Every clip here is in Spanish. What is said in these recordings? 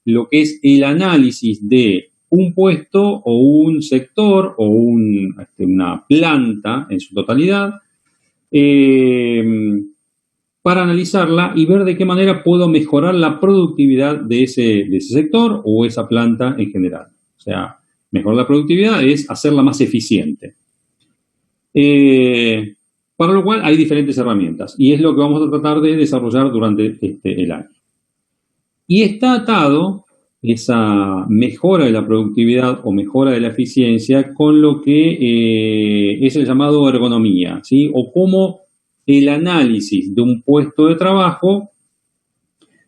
lo que es el análisis de un puesto o un sector o una planta en su totalidad, para analizarla y ver de qué manera puedo mejorar la productividad de ese sector o esa planta en general. O sea, mejorar la productividad es hacerla más eficiente. Para lo cual hay diferentes herramientas y es lo que vamos a tratar de desarrollar durante el año. Y está atado esa mejora de la productividad o mejora de la eficiencia con lo que es el llamado ergonomía, ¿sí? O cómo el análisis de un puesto de trabajo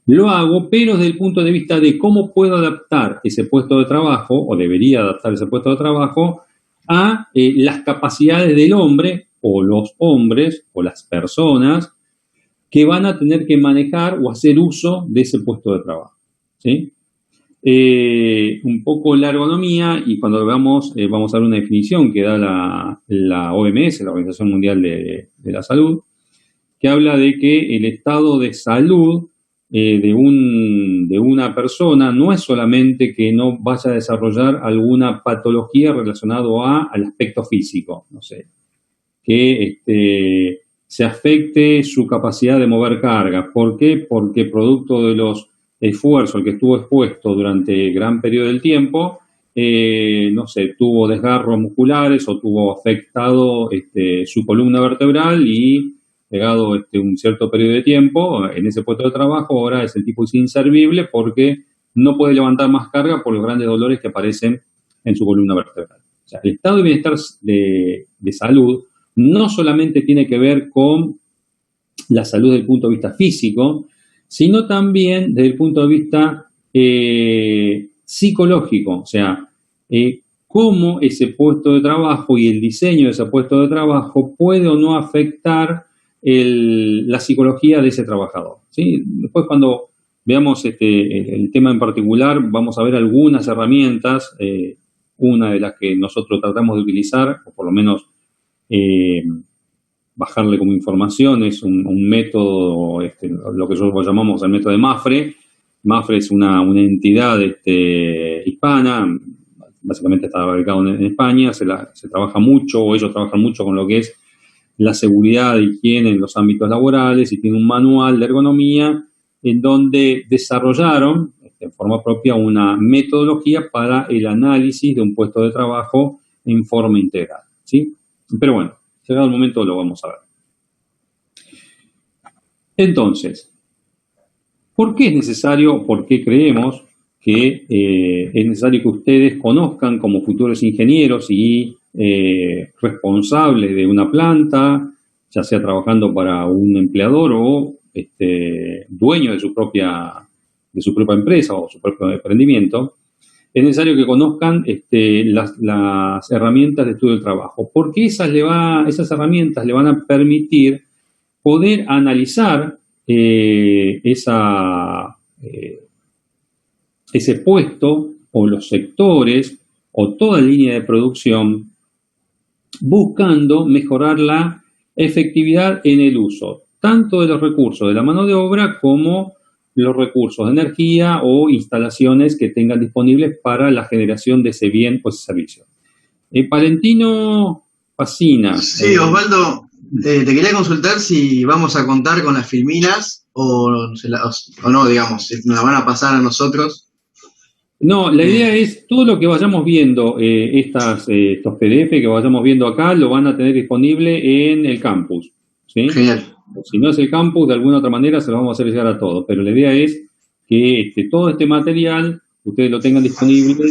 lo hago, pero desde el punto de vista de cómo puedo adaptar ese puesto de trabajo, o debería adaptar ese puesto de trabajo, a las capacidades del hombre, o los hombres, o las personas, que van a tener que manejar o hacer uso de ese puesto de trabajo, ¿sí? Un poco la ergonomía, y cuando lo veamos, vamos a ver una definición que da la OMS, la Organización Mundial de la Salud, que habla de que el estado de salud de una persona no es solamente que no vaya a desarrollar alguna patología relacionada al aspecto físico, no sé, que se afecte su capacidad de mover cargas. ¿Por qué? Porque producto de los esfuerzos al que estuvo expuesto durante gran periodo del tiempo, no sé, tuvo desgarros musculares o tuvo afectado su columna vertebral y llegado un cierto periodo de tiempo en ese puesto de trabajo, ahora es el tipo inservible porque no puede levantar más carga por los grandes dolores que aparecen en su columna vertebral. O sea, el estado de bienestar de salud no solamente tiene que ver con la salud desde el punto de vista físico, sino también desde el punto de vista psicológico, o sea, cómo ese puesto de trabajo y el diseño de ese puesto de trabajo puede o no afectar la psicología de ese trabajador, ¿sí? Después, cuando veamos el tema en particular, vamos a ver algunas herramientas, una de las que nosotros tratamos de utilizar, o por lo menos bajarle como información, es un método, lo que nosotros llamamos el método de Mafre. Mafre es una entidad hispana, básicamente está radicado en España, se trabaja mucho, o ellos trabajan mucho con lo que es la seguridad y higiene en los ámbitos laborales, y tiene un manual de ergonomía en donde desarrollaron en forma propia una metodología para el análisis de un puesto de trabajo en forma integral, ¿sí? Pero bueno, llegado el momento lo vamos a ver. Entonces, ¿por qué es necesario, por qué creemos que es necesario que ustedes conozcan como futuros ingenieros y responsables de una planta, ya sea trabajando para un empleador o dueño de su propia empresa o su propio emprendimiento? Es necesario que conozcan las herramientas de estudio del trabajo, porque esas herramientas le van a permitir poder analizar ese puesto o los sectores o toda línea de producción, buscando mejorar la efectividad en el uso tanto de los recursos de la mano de obra como los recursos de energía o instalaciones que tengan disponibles para la generación de ese bien o ese servicio. Palentino Pacina. Sí, Osvaldo, te quería consultar si vamos a contar con las filminas o no, digamos, si nos la van a pasar a nosotros. No, la idea es todo lo que vayamos viendo, estos PDF que vayamos viendo acá, lo van a tener disponible en el campus, ¿sí? Genial. Si no es el campus, de alguna otra manera se lo vamos a hacer llegar a todos, pero la idea es que todo este material ustedes lo tengan disponible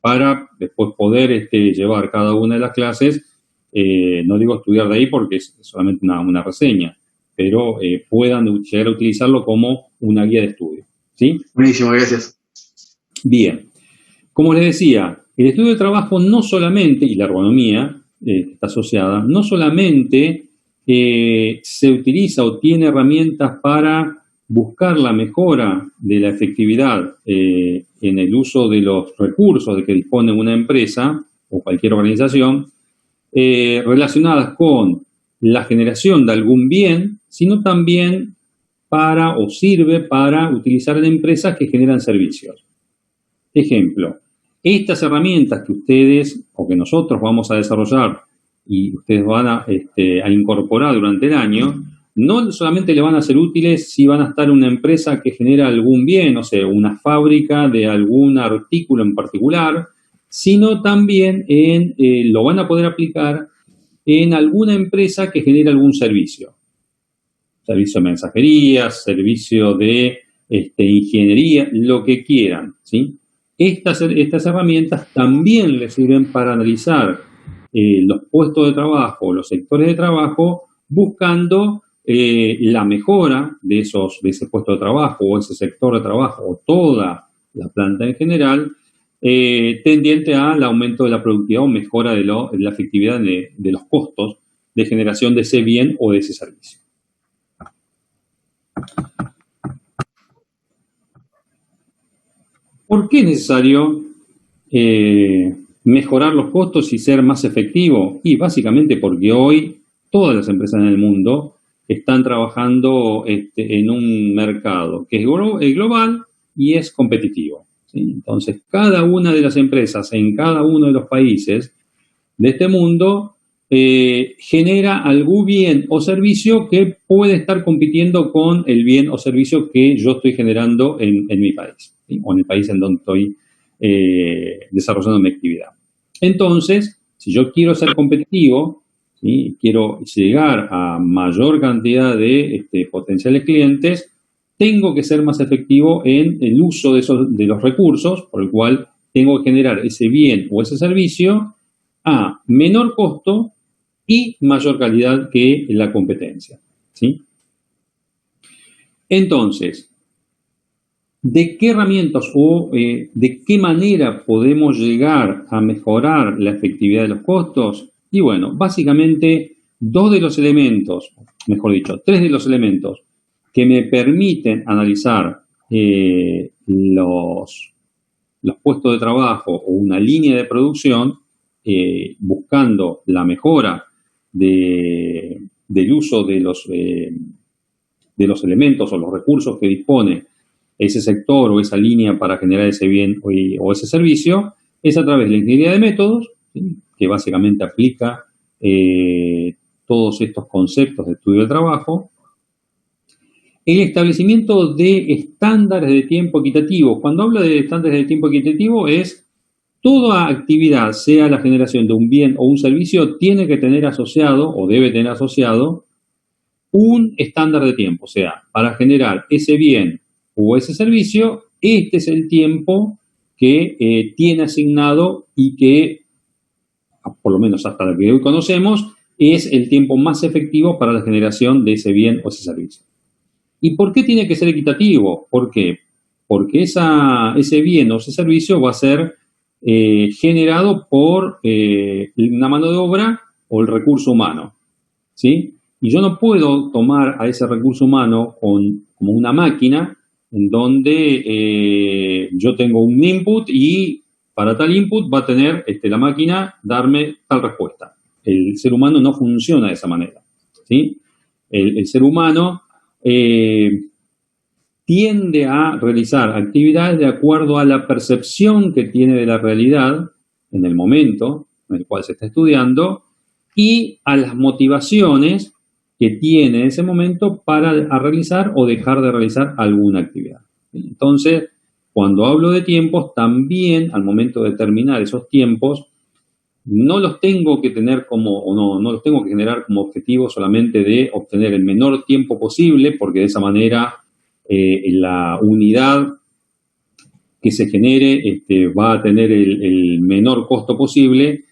para después poder llevar cada una de las clases, no digo estudiar de ahí porque es solamente una reseña, pero puedan llegar a utilizarlo como una guía de estudio, ¿sí? Buenísimo, gracias. Bien, como les decía, el estudio del trabajo no solamente, y la ergonomía está asociada, no solamente se utiliza o tiene herramientas para buscar la mejora de la efectividad en el uso de los recursos de que dispone una empresa o cualquier organización, relacionadas con la generación de algún bien, sino también para o sirve para utilizar en empresas que generan servicios. Ejemplo, estas herramientas que ustedes o que nosotros vamos a desarrollar y ustedes van a incorporar durante el año, no solamente le van a ser útiles si van a estar en una empresa que genera algún bien, no sé, una fábrica de algún artículo en particular, sino también lo van a poder aplicar en alguna empresa que genera algún servicio. Servicio de mensajería, servicio de ingeniería, lo que quieran, ¿sí? Estas herramientas también les sirven para analizar los puestos de trabajo, los sectores de trabajo, buscando la mejora de ese puesto de trabajo o ese sector de trabajo o toda la planta en general, tendiente al aumento de la productividad o mejora de la efectividad de los costos de generación de ese bien o de ese servicio. ¿Por qué es necesario mejorar los costos y ser más efectivo? Y básicamente porque hoy todas las empresas en el mundo están trabajando en un mercado que es global y es competitivo, ¿sí? Entonces, cada una de las empresas en cada uno de los países de este mundo genera algún bien o servicio que puede estar compitiendo con el bien o servicio que yo estoy generando en mi país, ¿sí? O en el país en donde estoy desarrollando mi actividad. Entonces, si yo quiero ser competitivo, ¿sí? Quiero llegar a mayor cantidad de potenciales clientes, tengo que ser más efectivo en el uso de los recursos, por el cual tengo que generar ese bien o ese servicio a menor costo y mayor calidad que la competencia, ¿sí? Entonces, ¿de qué herramientas o de qué manera podemos llegar a mejorar la efectividad de los costos? Y bueno, básicamente tres de los elementos que me permiten analizar los puestos de trabajo o una línea de producción, buscando la mejora del uso de los elementos o los recursos que dispone ese sector o esa línea para generar ese bien o ese servicio, es a través de la ingeniería de métodos, ¿sí? Que básicamente aplica todos estos conceptos de estudio del trabajo. El establecimiento de estándares de tiempo equitativo. Cuando hablo de estándares de tiempo equitativo es toda actividad, sea la generación de un bien o un servicio, tiene que tener asociado o debe tener asociado un estándar de tiempo. O sea, para generar ese bien o ese servicio, este es el tiempo que tiene asignado y que, por lo menos hasta lo que hoy conocemos, es el tiempo más efectivo para la generación de ese bien o ese servicio. ¿Y por qué tiene que ser equitativo? ¿Por qué? Porque ese bien o ese servicio va a ser generado por una mano de obra o el recurso humano, ¿sí? Y yo no puedo tomar a ese recurso humano como una máquina en donde yo tengo un input y para tal input va a tener la máquina darme tal respuesta. El ser humano no funciona de esa manera, ¿sí? El ser humano tiende a realizar actividades de acuerdo a la percepción que tiene de la realidad en el momento en el cual se está estudiando y a las motivaciones que tiene en ese momento para realizar o dejar de realizar alguna actividad. Entonces, cuando hablo de tiempos, también al momento de determinar esos tiempos, no los tengo que tener no los tengo que generar como objetivo solamente de obtener el menor tiempo posible, porque de esa manera la unidad que se genere va a tener el menor costo posible,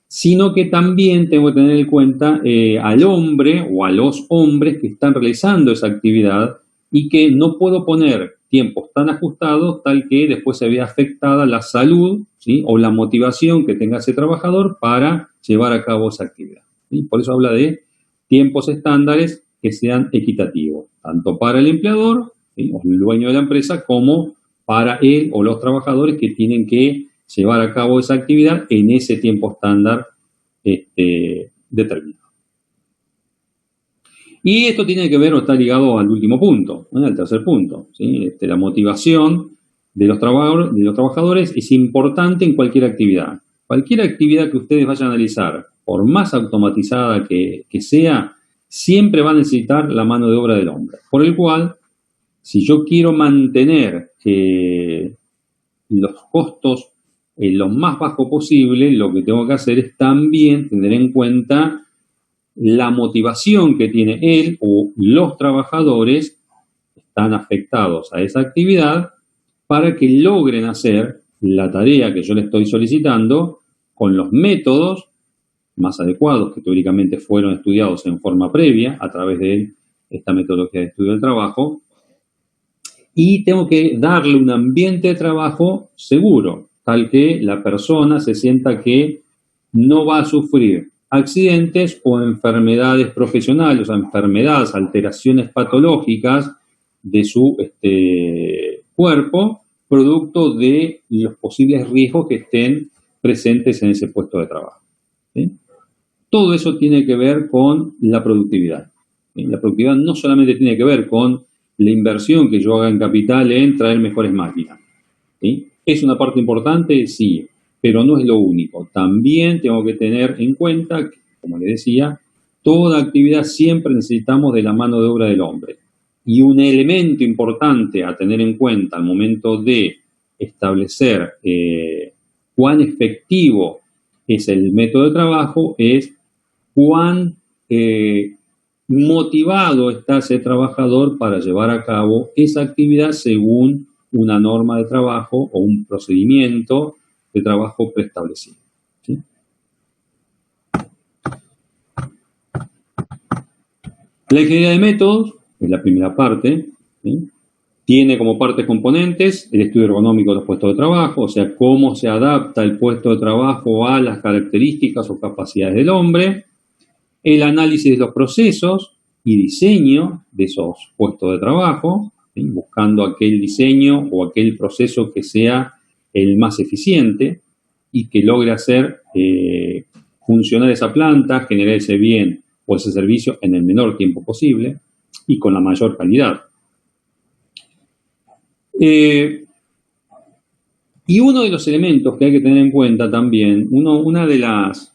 sino que también tengo que tener en cuenta al hombre o a los hombres que están realizando esa actividad y que no puedo poner tiempos tan ajustados tal que después se vea afectada la salud, ¿sí? O la motivación que tenga ese trabajador para llevar a cabo esa actividad, ¿sí? Por eso habla de tiempos estándares que sean equitativos, tanto para el empleador, ¿sí? O el dueño de la empresa, como para él o los trabajadores que tienen que llevar a cabo esa actividad en ese tiempo estándar determinado. Y esto tiene que ver o está ligado al último punto, al tercer punto, ¿sí? La motivación de los trabajadores es importante en cualquier actividad. Cualquier actividad que ustedes vayan a analizar, por más automatizada que sea, siempre va a necesitar la mano de obra del hombre. Por el cual, si yo quiero mantener los costos lo más bajo posible, lo que tengo que hacer es también tener en cuenta la motivación que tiene él o los trabajadores que están afectados a esa actividad para que logren hacer la tarea que yo le estoy solicitando con los métodos más adecuados que teóricamente fueron estudiados en forma previa a través de esta metodología de estudio del trabajo. Y tengo que darle un ambiente de trabajo seguro, tal que la persona se sienta que no va a sufrir accidentes o enfermedades profesionales, o enfermedades, alteraciones patológicas de su cuerpo, producto de los posibles riesgos que estén presentes en ese puesto de trabajo. ¿Sí? Todo eso tiene que ver con la productividad. ¿Sí? La productividad no solamente tiene que ver con la inversión que yo haga en capital en traer mejores máquinas. ¿Sí? ¿Es una parte importante? Sí, pero no es lo único. También tengo que tener en cuenta que, como les decía, toda actividad siempre necesitamos de la mano de obra del hombre. Y un elemento importante a tener en cuenta al momento de establecer cuán efectivo es el método de trabajo es cuán motivado está ese trabajador para llevar a cabo esa actividad según una norma de trabajo o un procedimiento de trabajo preestablecido. ¿Sí? La ingeniería de métodos es la primera parte. ¿Sí? Tiene como partes componentes el estudio ergonómico de los puestos de trabajo, o sea, cómo se adapta el puesto de trabajo a las características o capacidades del hombre, el análisis de los procesos y diseño de esos puestos de trabajo, ¿sí? Buscando aquel diseño o aquel proceso que sea el más eficiente y que logre hacer funcionar esa planta, generar ese bien o ese servicio en el menor tiempo posible y con la mayor calidad. Y uno de los elementos que hay que tener en cuenta también, una de las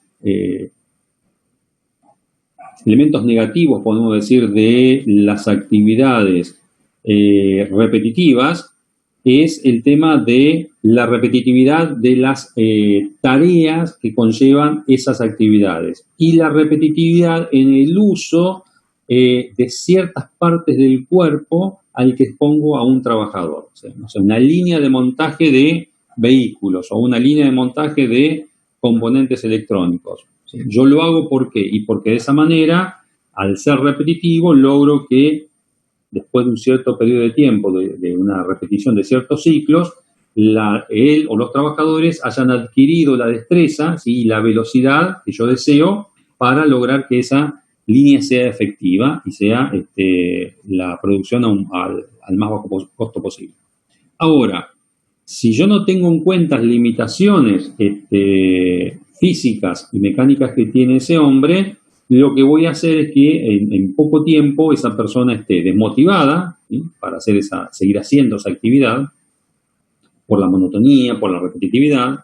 elementos negativos, podemos decir, de las actividades repetitivas, es el tema de la repetitividad de las tareas que conllevan esas actividades y la repetitividad en el uso de ciertas partes del cuerpo al que expongo a un trabajador. O sea, no sé, una línea de montaje de vehículos o una línea de montaje de componentes electrónicos. ¿Sí? Yo lo hago ¿por qué? Y porque de esa manera, al ser repetitivo, logro que después de un cierto periodo de tiempo, de una repetición de ciertos ciclos, él o los trabajadores hayan adquirido la destreza, ¿sí? Y la velocidad que yo deseo para lograr que esa línea sea efectiva y sea la producción al más bajo costo posible. Ahora, si yo no tengo en cuenta las limitaciones físicas y mecánicas que tiene ese hombre, lo que voy a hacer es que en poco tiempo esa persona esté desmotivada, ¿sí? Para seguir haciendo esa actividad, por la monotonía, por la repetitividad,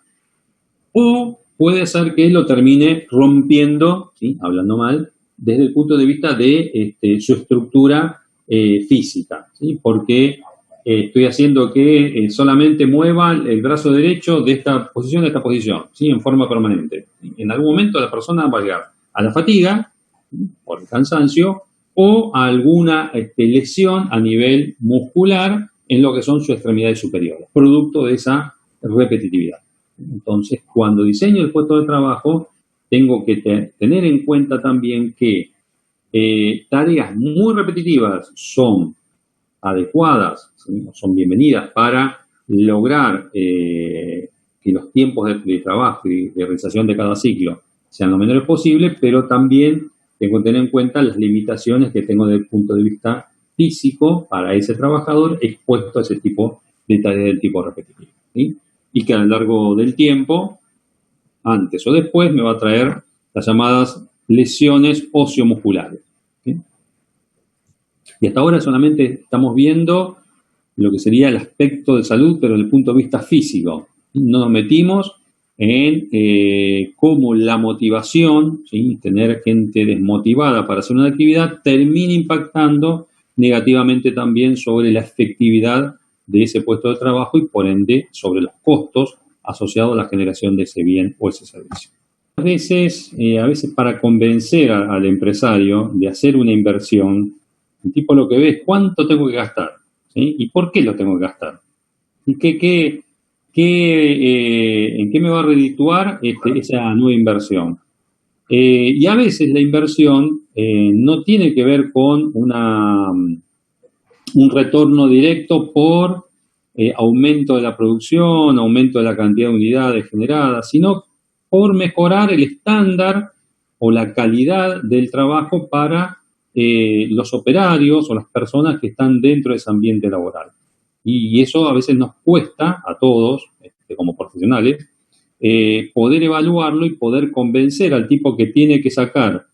o puede ser que lo termine rompiendo, ¿sí? Hablando mal, desde el punto de vista de su estructura física, ¿sí? Porque estoy haciendo que solamente mueva el brazo derecho de esta posición a esta posición, ¿sí? En forma permanente. En algún momento la persona va a llegar a la fatiga, ¿sí? Por el cansancio, o a alguna lesión a nivel muscular en lo que son sus extremidades superiores, producto de esa repetitividad. Entonces, cuando diseño el puesto de trabajo, tengo que tener en cuenta también que tareas muy repetitivas son adecuadas, ¿sí? Son bienvenidas para lograr que los tiempos de trabajo y de realización de cada ciclo sean lo menores posible, pero también tengo que tener en cuenta las limitaciones que tengo desde el punto de vista físico para ese trabajador expuesto a ese tipo de tareas del tipo repetitivo, ¿sí? Y que a lo largo del tiempo, antes o después, me va a traer las llamadas lesiones ociomusculares, ¿sí? Y hasta ahora solamente estamos viendo lo que sería el aspecto de salud, pero desde el punto de vista físico. No nos metimos en cómo la motivación, ¿sí? Tener gente desmotivada para hacer una actividad, termina impactando negativamente también sobre la efectividad de ese puesto de trabajo y por ende sobre los costos asociados a la generación de ese bien o ese servicio. A veces para convencer al empresario de hacer una inversión, el tipo lo que ve es cuánto tengo que gastar, ¿sí? Y por qué lo tengo que gastar. Y en qué me va a redituar esa nueva inversión. Y a veces la inversión no tiene que ver con un retorno directo por aumento de la producción, aumento de la cantidad de unidades generadas, sino por mejorar el estándar o la calidad del trabajo para los operarios o las personas que están dentro de ese ambiente laboral. Y eso a veces nos cuesta a todos, como profesionales, poder evaluarlo y poder convencer al tipo que tiene que sacar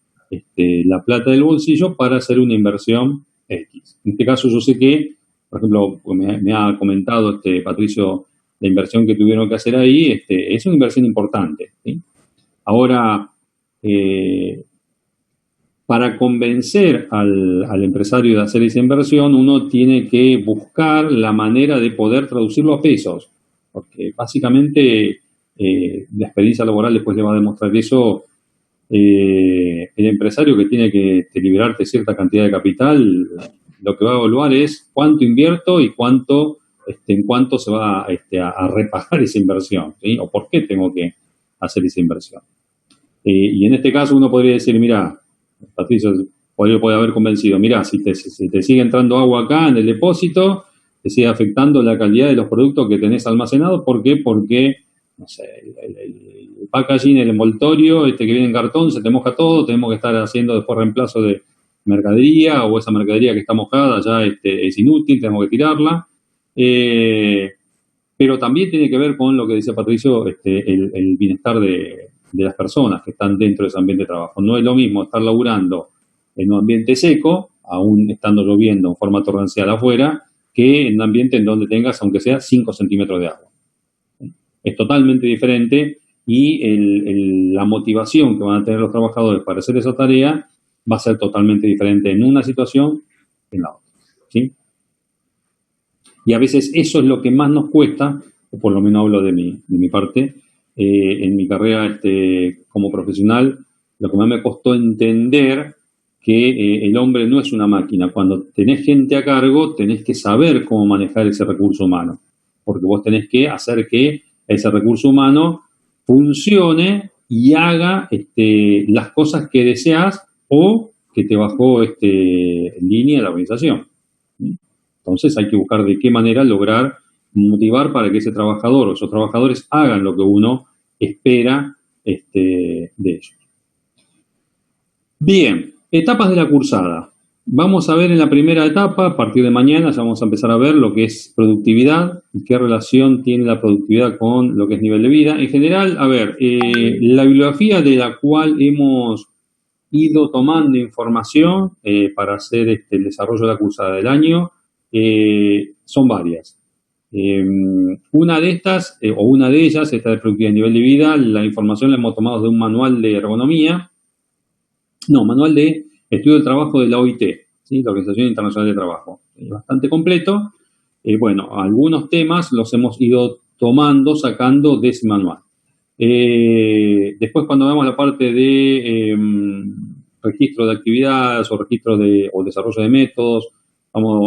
la plata del bolsillo para hacer una inversión X. En este caso yo sé que, por ejemplo, me ha comentado Patricio la inversión que tuvieron que hacer ahí, es una inversión importante, ¿sí? Ahora, para convencer al empresario de hacer esa inversión, uno tiene que buscar la manera de poder traducirlo a pesos, porque básicamente la experiencia laboral después le va a demostrar eso. El empresario que tiene que liberarte cierta cantidad de capital, lo que va a evaluar es cuánto invierto y en cuánto se va a repagar esa inversión, ¿sí? O por qué tengo que hacer esa inversión. Y en este caso uno podría decir, mira, Patricio puede haber convencido, mira, si te sigue entrando agua acá en el depósito, te sigue afectando la calidad de los productos que tenés almacenados. ¿Por qué? Porque, no sé, el packaging, el envoltorio que viene en cartón, se te moja todo, tenemos que estar haciendo después reemplazo de mercadería, o esa mercadería que está mojada ya es inútil, tenemos que tirarla. Pero también tiene que ver con lo que decía Patricio, el bienestar de las personas que están dentro de ese ambiente de trabajo. No es lo mismo estar laburando en un ambiente seco, aún estando lloviendo en forma torrencial afuera, que en un ambiente en donde tengas, aunque sea 5 centímetros de agua. Es totalmente diferente y la motivación que van a tener los trabajadores para hacer esa tarea va a ser totalmente diferente en una situación que en la otra, ¿sí? Y a veces eso es lo que más nos cuesta, o por lo menos hablo de mi parte, en mi carrera como profesional, lo que más me costó entender que el hombre no es una máquina. Cuando tenés gente a cargo, tenés que saber cómo manejar ese recurso humano, porque vos tenés que hacer que ese recurso humano funcione y haga las cosas que deseas o que te bajó en línea la organización. Entonces hay que buscar de qué manera lograr motivar para que ese trabajador o esos trabajadores hagan lo que uno espera de ellos. Bien, etapas de la cursada. Vamos a ver en la primera etapa, a partir de mañana ya vamos a empezar a ver lo que es productividad y qué relación tiene la productividad con lo que es nivel de vida. En general, a ver, la bibliografía de la cual hemos ido tomando información para hacer el desarrollo de la cursada del año son varias. Una de estas, o una de ellas, esta de productividad y nivel de vida, la información la hemos tomado de un manual de ergonomía, manual de estudio del trabajo de la OIT, ¿sí? La Organización Internacional de Trabajo. Bastante completo. Bueno, algunos temas los hemos ido sacando de ese manual. Después, cuando vemos la parte de registro de actividades o registro o desarrollo de métodos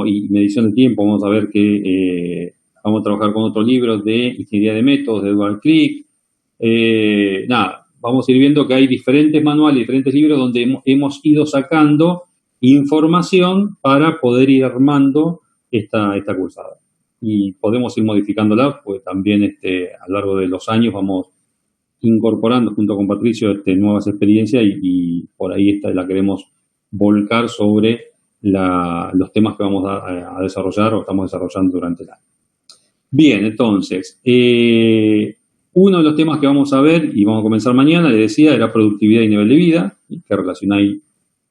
y medición de tiempo, vamos a ver que vamos a trabajar con otros libros de ingeniería de métodos, de Edward Click. Vamos a ir viendo que hay diferentes manuales, diferentes libros donde hemos ido sacando información para poder ir armando esta cursada. Y podemos ir modificándola, pues también a lo largo de los años vamos incorporando junto con Patricio nuevas experiencias y por ahí la queremos volcar sobre los temas que vamos a desarrollar o estamos desarrollando durante el año. Bien, entonces, uno de los temas que vamos a ver y vamos a comenzar mañana, les decía, era productividad y nivel de vida. ¿Qué relación hay?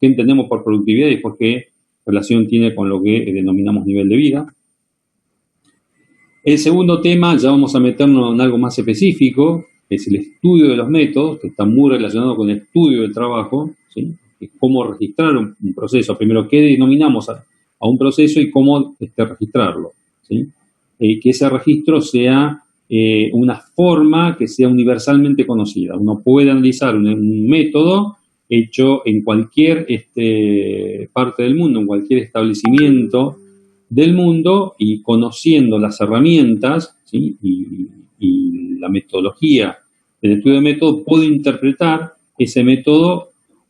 ¿Qué entendemos por productividad? Y después qué relación tiene con lo que denominamos nivel de vida. El segundo tema, ya vamos a meternos en algo más específico, que es el estudio de los métodos, que está muy relacionado con el estudio del trabajo, ¿sí? Cómo registrar un proceso. Primero, qué denominamos a un proceso y cómo registrarlo, ¿sí? Que ese registro sea una forma que sea universalmente conocida. Uno puede analizar un método hecho en cualquier parte del mundo, en cualquier establecimiento del mundo, y conociendo las herramientas, ¿sí? y la metodología del estudio de método, puedo interpretar ese método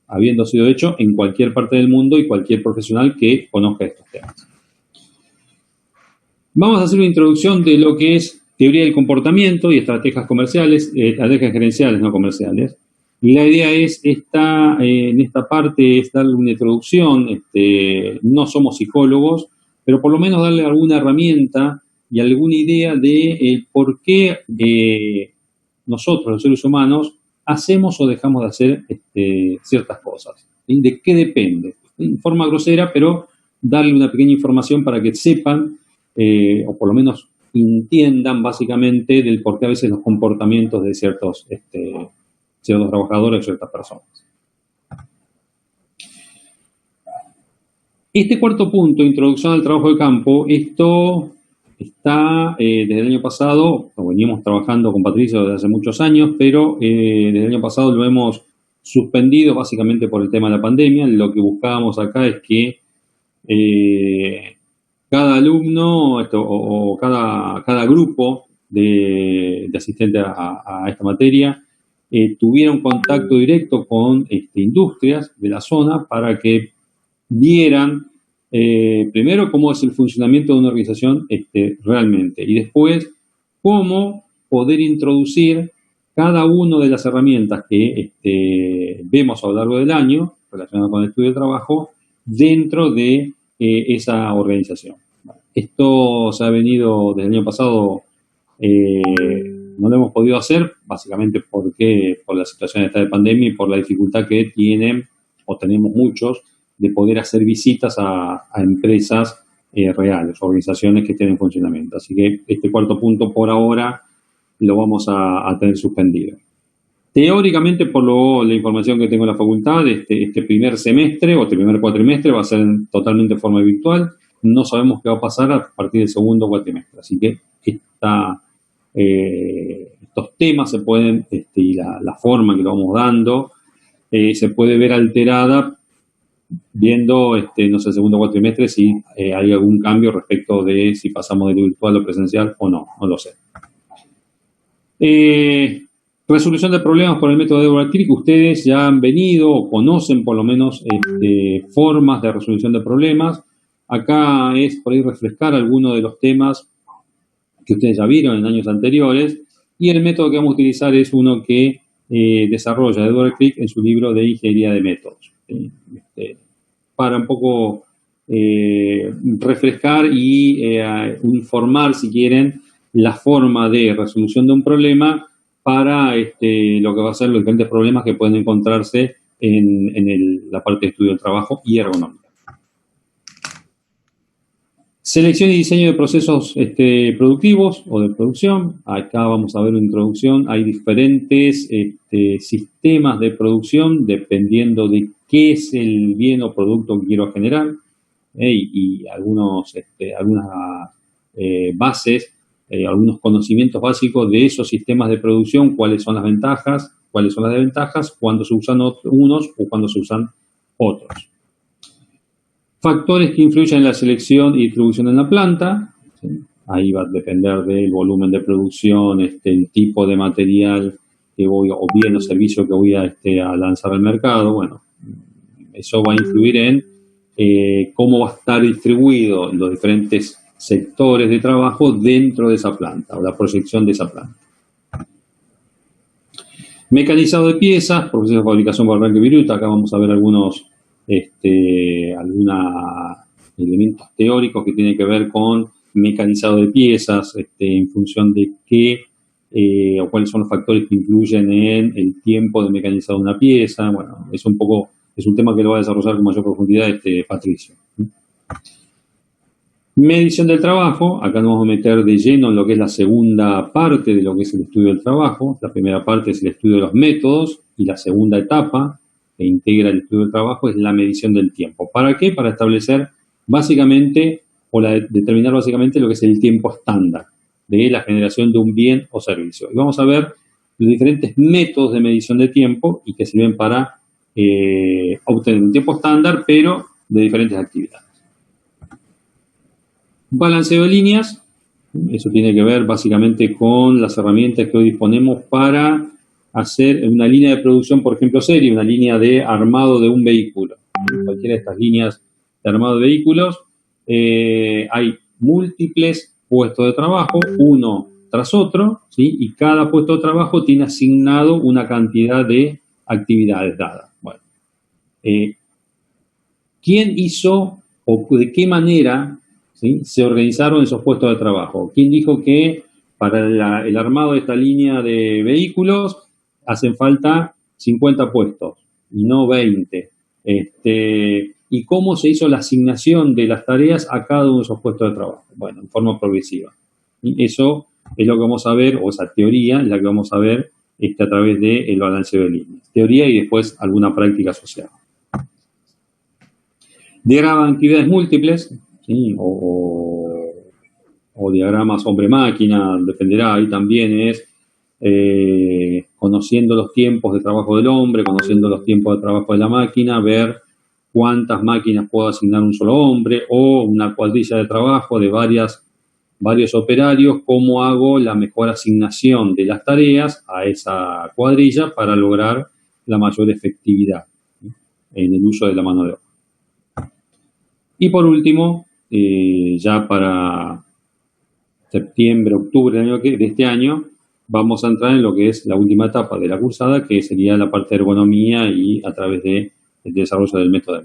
habiendo sido hecho en cualquier parte del mundo y cualquier profesional que conozca estos temas. Vamos a hacer una introducción de lo que es teoría del comportamiento y estrategias comerciales, estrategias gerenciales, no comerciales. Y la idea es, en esta parte, es darle una introducción. No somos psicólogos, pero por lo menos darle alguna herramienta y alguna idea de por qué nosotros, los seres humanos, hacemos o dejamos de hacer ciertas cosas. ¿Sí? ¿De qué depende? En forma grosera, pero darle una pequeña información para que sepan, o por lo menos entiendan básicamente del por qué a veces los comportamientos de ciertos trabajadores o ciertas personas. Este cuarto punto, introducción al trabajo de campo, esto está desde el año pasado, lo veníamos trabajando con Patricio desde hace muchos años, pero desde el año pasado lo hemos suspendido básicamente por el tema de la pandemia. Lo que buscábamos acá es que cada alumno o cada grupo de asistentes a esta materia tuviera un contacto directo con industrias de la zona para que vieran primero cómo es el funcionamiento de una organización realmente, y después cómo poder introducir cada una de las herramientas que vemos a lo largo del año relacionadas con el estudio del trabajo dentro de esa organización. Esto se ha venido desde el año pasado, no lo hemos podido hacer básicamente porque por la situación de pandemia y por la dificultad que tienen o tenemos muchos de poder hacer visitas a empresas reales, organizaciones que estén en funcionamiento. Así que este cuarto punto por ahora lo vamos a tener suspendido. Teóricamente, por la información que tengo en la facultad, este primer semestre o este primer cuatrimestre va a ser totalmente de forma virtual. No sabemos qué va a pasar a partir del segundo cuatrimestre. Así que estos temas se pueden, y la forma que lo vamos dando, se puede ver alterada viendo, no sé, el segundo cuatrimestre si hay algún cambio respecto de si pasamos de lo virtual a presencial o no, no lo sé. Resolución de problemas por el método de Deborah Crick. Ustedes ya han venido o conocen por lo menos formas de resolución de problemas. Acá es por ahí refrescar algunos de los temas que ustedes ya vieron en años anteriores, y el método que vamos a utilizar es uno que desarrolla Deborah Crick en su libro de Ingeniería de Métodos. Para un poco refrescar y informar, si quieren, la forma de resolución de un problema para lo que va a ser los diferentes problemas que pueden encontrarse en la parte de estudio del trabajo y ergonomía. Selección y diseño de procesos productivos o de producción. Acá vamos a ver una introducción. Hay diferentes sistemas de producción dependiendo de qué es el bien o producto que quiero generar, y algunas bases, algunos conocimientos básicos de esos sistemas de producción, cuáles son las ventajas, cuáles son las desventajas, cuándo se usan unos o cuándo se usan otros. Factores que influyen en la selección y distribución en la planta. ¿Sí? Ahí va a depender del volumen de producción, el tipo de material que voy, o bien o servicio que voy a lanzar al mercado. Bueno, eso va a influir en cómo va a estar distribuido los diferentes sectores de trabajo dentro de esa planta, o la proyección de esa planta. Mecanizado de piezas, proceso de fabricación por arranque y viruta. Acá vamos a ver algunos elementos teóricos que tienen que ver con mecanizado de piezas, en función de qué o cuáles son los factores que influyen en el tiempo de mecanizado de una pieza. Bueno, es un tema que lo va a desarrollar con mayor profundidad Patricio. Medición del trabajo, acá nos vamos a meter de lleno en lo que es la segunda parte de lo que es el estudio del trabajo. La primera parte es el estudio de los métodos y la segunda etapa que integra el estudio del trabajo es la medición del tiempo. ¿Para qué? Para establecer básicamente o determinar básicamente lo que es el tiempo estándar de la generación de un bien o servicio. Y vamos a ver los diferentes métodos de medición de tiempo y que sirven para obtener un tiempo estándar, pero de diferentes actividades. Balanceo de líneas, eso tiene que ver básicamente con las herramientas que hoy disponemos para hacer una línea de producción, por ejemplo, serie, una línea de armado de un vehículo. En cualquiera de estas líneas de armado de vehículos hay múltiples puestos de trabajo, uno tras otro, ¿sí? Y cada puesto de trabajo tiene asignado una cantidad de actividades dadas. Bueno, ¿quién hizo o de qué manera, ¿sí?, se organizaron esos puestos de trabajo? ¿Quién dijo que para el armado de esta línea de vehículos hacen falta 50 puestos y no 20? ¿Y cómo se hizo la asignación de las tareas a cada uno de esos puestos de trabajo? Bueno, en forma progresiva. Y eso es lo que vamos a ver, o esa teoría es la que vamos a ver a través del balanceo de líneas. Teoría y después alguna práctica asociada. Diagrama de actividades múltiples, ¿sí? o diagramas hombre-máquina, dependerá, ahí también es conociendo los tiempos de trabajo del hombre, conociendo los tiempos de trabajo de la máquina, ver cuántas máquinas puedo asignar un solo hombre, o una cuadrilla de trabajo de varios operarios, cómo hago la mejor asignación de las tareas a esa cuadrilla para lograr la mayor efectividad, ¿sí?, en el uso de la mano de obra. Y por último, ya para septiembre, octubre de este año, vamos a entrar en lo que es la última etapa de la cursada, que sería la parte de ergonomía y a través del desarrollo del método de